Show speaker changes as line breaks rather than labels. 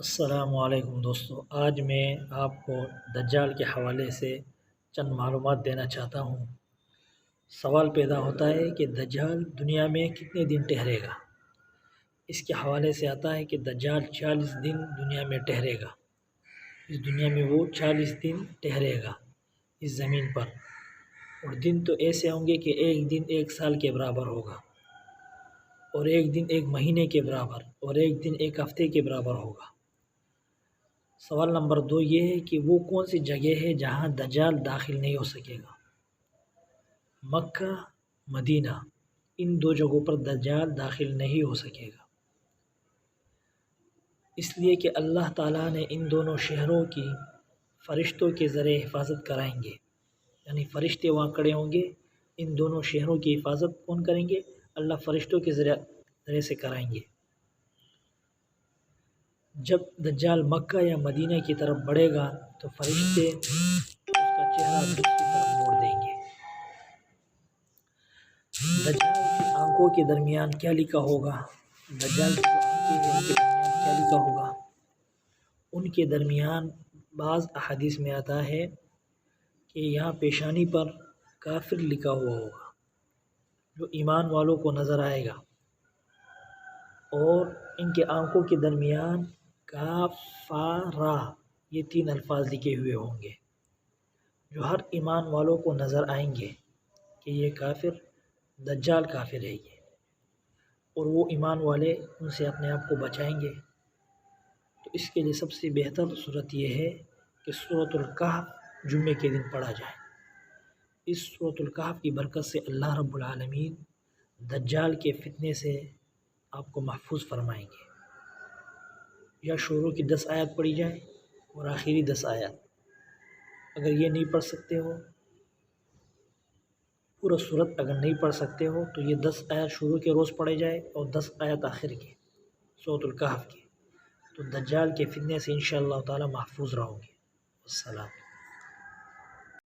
السلام علیکم دوستو، آج میں آپ کو دجال کے حوالے سے چند معلومات دینا چاہتا ہوں۔ سوال پیدا ہوتا ہے کہ دجال دنیا میں کتنے دن ٹھہرے گا۔ اس کے حوالے سے آتا ہے کہ دجال 40 دن دنیا میں ٹھہرے گا۔ اس دنیا میں وہ 40 دن ٹھہرے گا اس زمین پر، اور دن تو ایسے ہوں گے کہ ایک دن ایک سال کے برابر ہوگا، اور ایک دن ایک مہینے کے برابر، اور ایک دن ایک ہفتے کے برابر ہوگا۔ سوال نمبر 2 یہ ہے کہ وہ کون سی جگہ ہے جہاں دجال داخل نہیں ہو سکے گا۔ مکہ، مدینہ، ان دو جگہوں پر دجال داخل نہیں ہو سکے گا، اس لیے کہ اللہ تعالیٰ نے ان دونوں شہروں کی فرشتوں کے ذریعے حفاظت کرائیں گے، یعنی فرشتے وہاں کھڑے ہوں گے۔ ان دونوں شہروں کی حفاظت کون کریں گے؟ اللہ فرشتوں کے ذریعے سے کرائیں گے۔ جب دجال مکہ یا مدینہ کی طرف بڑھے گا تو فرشتے اس کا چہرہ دوسری طرف موڑ دیں گے۔ دجال کی آنکھوں کے درمیان کیا لکھا ہوگا؟ دجال کی آنکھوں کے درمیان کیا لکھا ہوگا؟ ان کے درمیان بعض احادیث میں آتا ہے کہ یہاں پیشانی پر کافر لکھا ہوا ہوگا، جو ایمان والوں کو نظر آئے گا، اور ان کے آنکھوں کے درمیان کافارہ، یہ 3 الفاظ لکھے ہوئے ہوں گے، جو ہر ایمان والوں کو نظر آئیں گے کہ یہ کافر دجال کافر ہے یہ، اور وہ ایمان والے ان سے اپنے آپ کو بچائیں گے۔ تو اس کے لیے سب سے بہتر صورت یہ ہے کہ سورۃ الکہف جمعے کے دن پڑھا جائے۔ اس سورۃ الکہف کی برکت سے اللہ رب العالمین دجال کے فتنے سے آپ کو محفوظ فرمائیں گے۔ یا شروع کی 10 آیات پڑھی جائے اور آخری 10 آیات۔ اگر یہ نہیں پڑھ سکتے ہو، پورا سورت اگر نہیں پڑھ سکتے ہو، تو یہ 10 آیات شروع کے روز پڑھے جائے اور 10 آیات آخر کے سورۃ الکہف کے، تو دجال کے فتنے سے انشاءاللہ تعالی محفوظ رہو گے۔ السلام۔